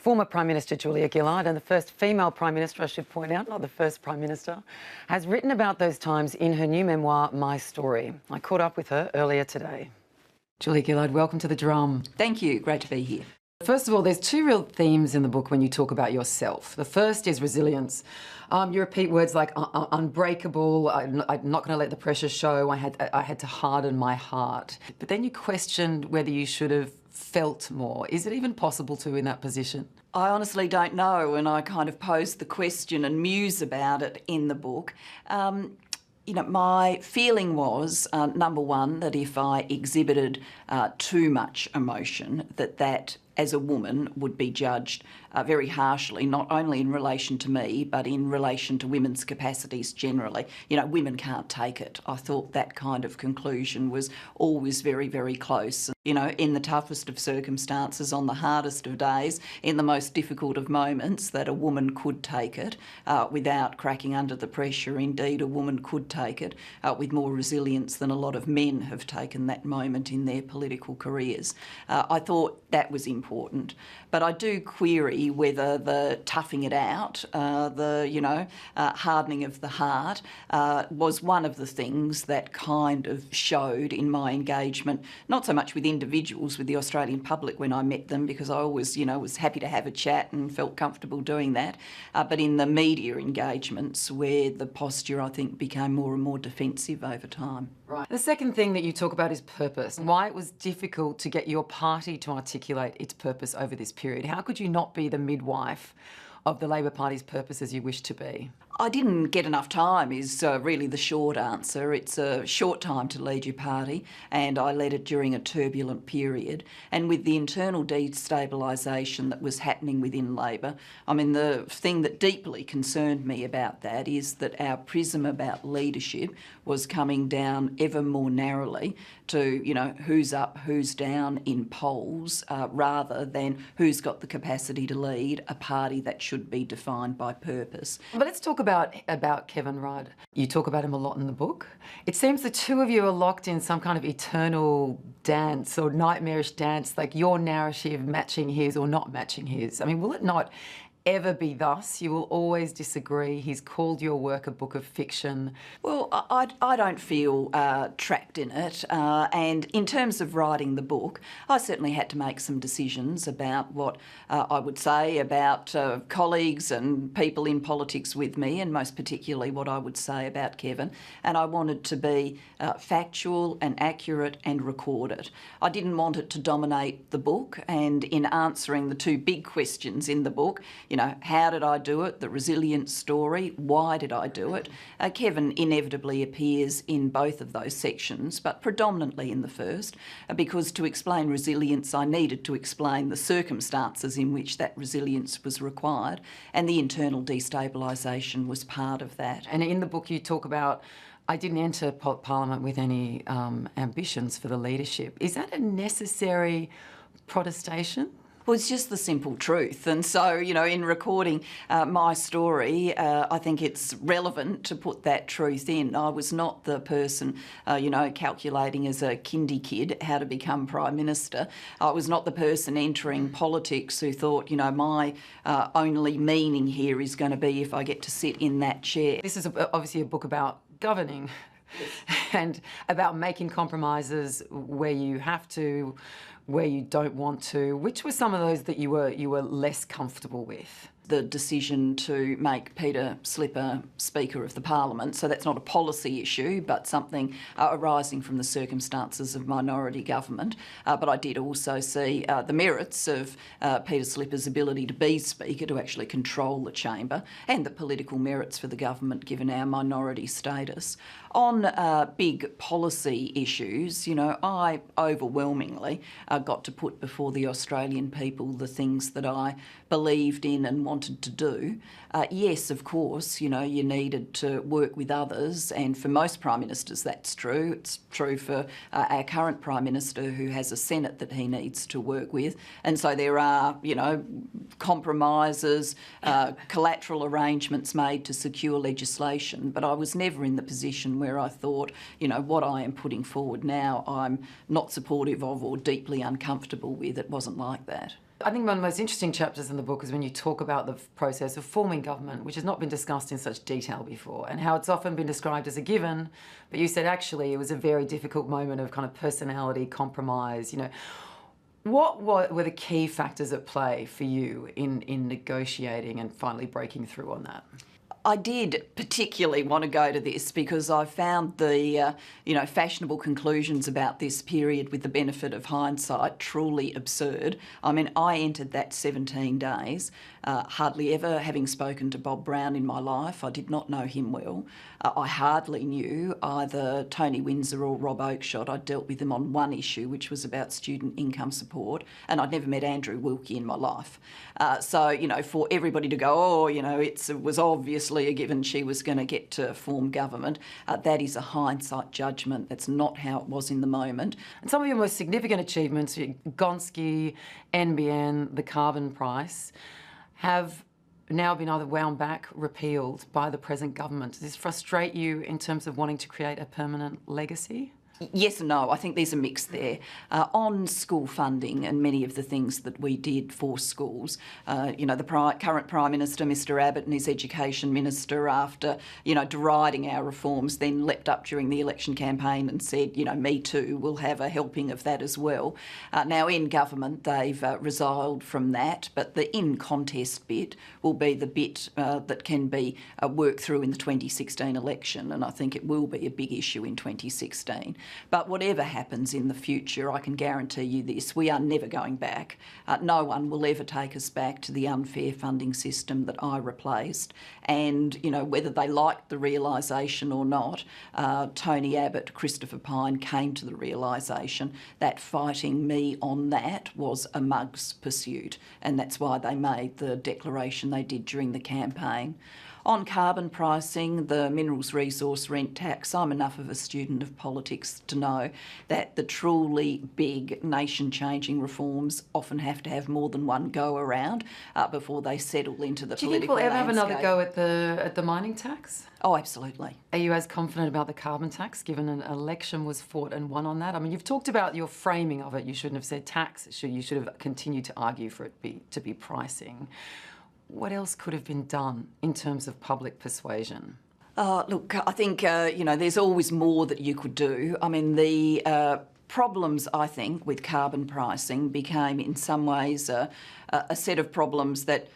Former Prime Minister Julia Gillard, and the first female Prime Minister, I should point out, not the first Prime Minister, has written about those times in her new memoir, My Story. I caught up with her earlier today. Julia Gillard, welcome to The Drum. Thank you. Great to be here. First of all, there's two real themes in the book when you talk about yourself. The first is resilience. You repeat words like unbreakable, I'm not going to let the pressure show, I had to harden my heart. But then you questioned whether you should have felt more. Is it even possible to in that position? I honestly don't know, and I kind of posed the question and muse about it in the book. My feeling was, number one, that if I exhibited too much emotion, that as a woman would be judged very harshly, not only in relation to me, but in relation to women's capacities generally. Women can't take it. I thought that kind of conclusion was always very, very close. In the toughest of circumstances, on the hardest of days, in the most difficult of moments, that a woman could take it without cracking under the pressure. Indeed, a woman could take it with more resilience than a lot of men have taken that moment in their political careers. I thought that was important. But I do query whether the toughing it out, hardening of the heart, was one of the things that kind of showed in my engagement, not so much with individuals, with the Australian public when I met them, because I always, was happy to have a chat and felt comfortable doing that, but in the media engagements where the posture, I think, became more and more defensive over time. Right. The second thing that you talk about is purpose. Why it was difficult to get your party to articulate its purpose over this period. How could you not be the midwife of the Labor Party's purpose as you wish to be? I didn't get enough time is really the short answer. It's a short time to lead your party, and I led it during a turbulent period. And with the internal destabilisation that was happening within Labor, the thing that deeply concerned me about that is that our prism about leadership was coming down ever more narrowly to, who's up, who's down in polls, rather than who's got the capacity to lead a party that should be defined by purpose. But let's talk about Kevin Rudd. You talk about him a lot in the book. It seems the two of you are locked in some kind of eternal dance or nightmarish dance, like your narrative matching his or not matching his. Will it not ever be thus? You will always disagree. He's called your work a book of fiction. Well, I don't feel trapped in it. And in terms of writing the book, I certainly had to make some decisions about what I would say about colleagues and people in politics with me, and most particularly what I would say about Kevin. And I wanted to be factual and accurate and recorded. I didn't want it to dominate the book, and in answering the two big questions in the book, how did I do it? The resilience story. Why did I do it? Kevin inevitably appears in both of those sections, but predominantly in the first, because to explain resilience, I needed to explain the circumstances in which that resilience was required, and the internal destabilisation was part of that. And in the book you talk about, I didn't enter Parliament with any ambitions for the leadership. Is that a necessary protestation? Well, it's just the simple truth. And so, in recording my story, I think it's relevant to put that truth in. I was not the person, calculating as a kindy kid how to become Prime Minister. I was not the person entering politics who thought, my only meaning here is going to be if I get to sit in that chair. This is obviously a book about governing. And about making compromises where you have to, where you don't want to. Which were some of those that you were less comfortable with? The decision to make Peter Slipper Speaker of the Parliament. So that's not a policy issue, but something arising from the circumstances of minority government. But I did also see the merits of Peter Slipper's ability to be Speaker, to actually control the chamber, and the political merits for the government given our minority status. On big policy issues, I overwhelmingly got to put before the Australian people the things that I believed in and wanted to do. Yes, of course, you needed to work with others, and for most Prime Ministers that's true. It's true for our current Prime Minister, who has a Senate that he needs to work with, and so there are, compromises, collateral arrangements made to secure legislation, but I was never in the position where I thought, what I am putting forward now I'm not supportive of or deeply uncomfortable with. It wasn't like that. I think one of the most interesting chapters in the book is when you talk about the process of forming government, which has not been discussed in such detail before, and how it's often been described as a given, but you said actually it was a very difficult moment of kind of personality compromise. What were the key factors at play for you in negotiating and finally breaking through on that? I did particularly want to go to this because I found the fashionable conclusions about this period with the benefit of hindsight truly absurd. I mean, I entered that 17 days, hardly ever having spoken to Bob Brown in my life. I did not know him well. I hardly knew either Tony Windsor or Rob Oakeshott. I'd dealt with them on one issue, which was about student income support, and I'd never met Andrew Wilkie in my life. So, for everybody to go, it was obviously a given she was going to get to form government, that is a hindsight judgment. That's not how it was in the moment. And some of your most significant achievements, Gonski, NBN, the carbon price, have now been either wound back, repealed by the present government. Does this frustrate you in terms of wanting to create a permanent legacy? Yes and no. I think there's a mix there. On school funding and many of the things that we did for schools, the current Prime Minister, Mr Abbott, and his Education Minister, after, deriding our reforms, then leapt up during the election campaign and said, me too, we'll have a helping of that as well. Now, in government, they've resiled from that, but the in-contest bit will be the bit that can be worked through in the 2016 election, and I think it will be a big issue in 2016. But whatever happens in the future, I can guarantee you this, we are never going back. No one will ever take us back to the unfair funding system that I replaced. And, whether they liked the realisation or not, Tony Abbott, Christopher Pyne came to the realisation that fighting me on that was a mug's pursuit. And that's why they made the declaration they did during the campaign. On carbon pricing, the minerals resource rent tax, I'm enough of a student of politics to know that the truly big nation-changing reforms often have to have more than one go around before they settle into the political landscape. Do you think we'll ever have another go at the mining tax? Oh, absolutely. Are you as confident about the carbon tax, given an election was fought and won on that? I mean, you've talked about your framing of it. You shouldn't have said tax. You should have continued to argue for it to be pricing. What else could have been done in terms of public persuasion? Look, I think, there's always more that you could do. I mean, the problems, I think, with carbon pricing became in some ways a set of problems that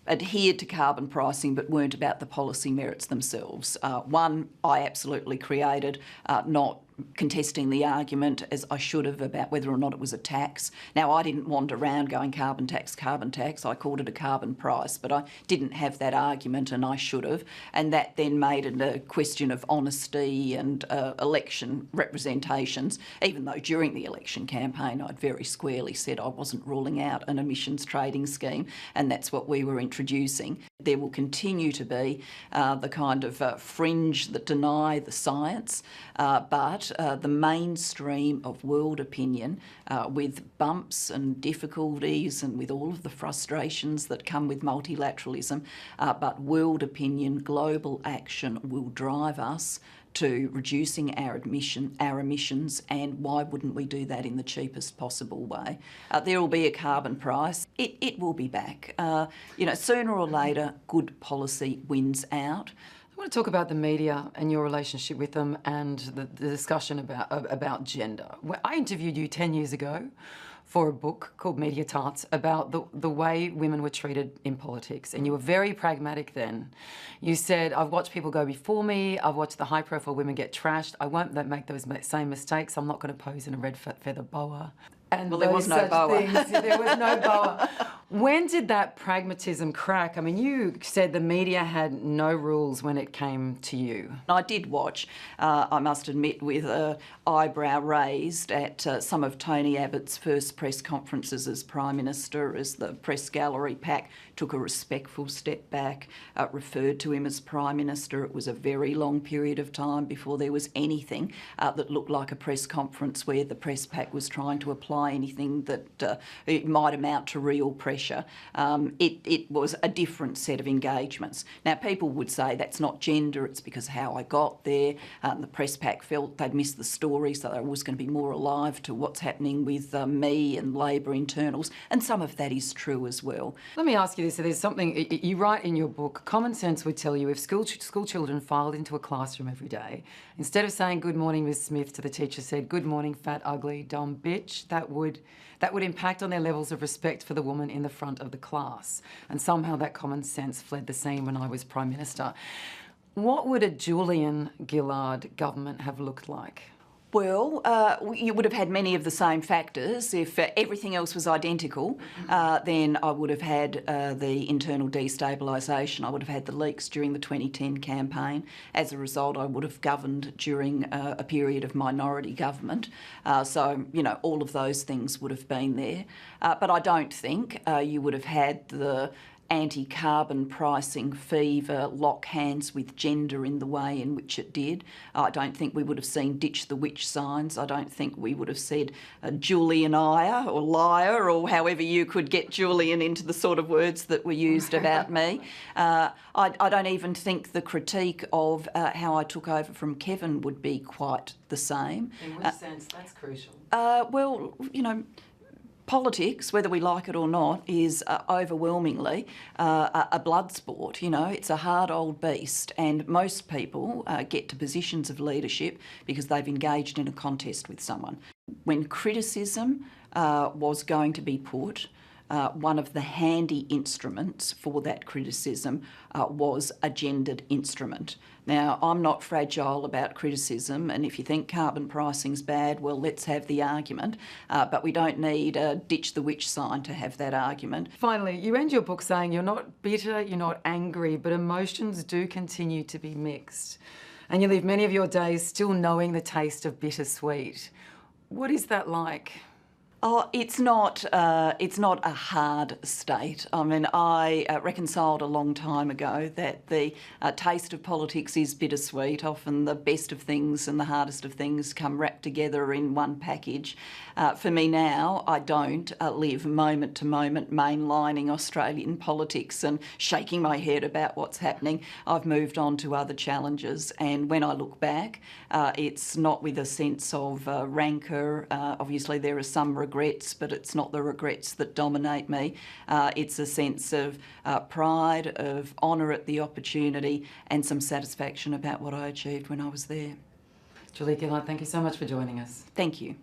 adhered to carbon pricing but weren't about the policy merits themselves. One, I absolutely created, not contesting the argument as I should have about whether or not it was a tax. Now, I didn't wander around going carbon tax. I called it a carbon price, but I didn't have that argument and I should have. And that then made it a question of honesty and election representations, even though during the election campaign I'd very squarely said I wasn't ruling out an emissions trading scheme, and that's what we were introducing. There will continue to be the kind of fringe that deny the science, but the mainstream of world opinion, with bumps and difficulties and with all of the frustrations that come with multilateralism, but world opinion, global action will drive us to reducing our emissions, and why wouldn't we do that in the cheapest possible way? There will be a carbon price. It will be back. Sooner or later, good policy wins out. I want to talk about the media and your relationship with them and the discussion about gender. I interviewed you 10 years ago for a book called Media Tarts about the way women were treated in politics, and you were very pragmatic then. You said, I've watched people go before me, I've watched the high-profile women get trashed, I won't make those same mistakes, I'm not going to pose in a red feather boa. And well, there was no boa. There was no boa. When did that pragmatism crack? I mean, you said the media had no rules when it came to you. I did watch, I must admit, with an eyebrow raised at some of Tony Abbott's first press conferences as Prime Minister, as the press gallery pack took a respectful step back, referred to him as Prime Minister. It was a very long period of time before there was anything that looked like a press conference where the press pack was trying to apply apply anything that it might amount to real pressure. It was a different set of engagements. Now, people would say that's not gender, it's because of how I got there. The press pack felt they'd missed the story, so they were always going to be more alive to what's happening with me and Labor internals, and some of that is true as well. Let me ask you this. So there's something, you write in your book, common sense would tell you if school children filed into a classroom every day, instead of saying good morning Miss Smith to the teacher said good morning fat ugly dumb bitch, that would impact on their levels of respect for the woman in the front of the class. And somehow that common sense fled the scene when I was Prime Minister. What would a Julian Gillard government have looked like? Well, you would have had many of the same factors. If everything else was identical, then I would have had the internal destabilisation. I would have had the leaks during the 2010 campaign. As a result, I would have governed during a period of minority government. So, you know, all of those things would have been there. But I don't think you would have had the anti-carbon pricing fever lock hands with gender in the way in which it did. I don't think we would have seen ditch the witch signs. I don't think we would have said Julianire or liar or however you could get Julian into the sort of words that were used about me. I don't even think the critique of how I took over from Kevin would be quite the same. In which sense? That's crucial. Well, you know, politics, whether we like it or not, is overwhelmingly a blood sport. You know, it's a hard old beast, and most people get to positions of leadership because they've engaged in a contest with someone. When criticism was going to be put, one of the handy instruments for that criticism was a gendered instrument. Now, I'm not fragile about criticism, and if you think carbon pricing's bad, well, let's have the argument. But we don't need a ditch the witch sign to have that argument. Finally, you end your book saying you're not bitter, you're not angry, but emotions do continue to be mixed. And you live many of your days still knowing the taste of bittersweet. What is that like? Oh, it's not a hard state. I mean, I reconciled a long time ago that the taste of politics is bittersweet. Often the best of things and the hardest of things come wrapped together in one package. For me now, I don't live moment to moment mainlining Australian politics and shaking my head about what's happening. I've moved on to other challenges, and when I look back, it's not with a sense of rancour. Obviously, there are some regrets, but it's not the regrets that dominate me. It's a sense of pride, of honour at the opportunity, and some satisfaction about what I achieved when I was there. Julia Gillard, thank you so much for joining us. Thank you.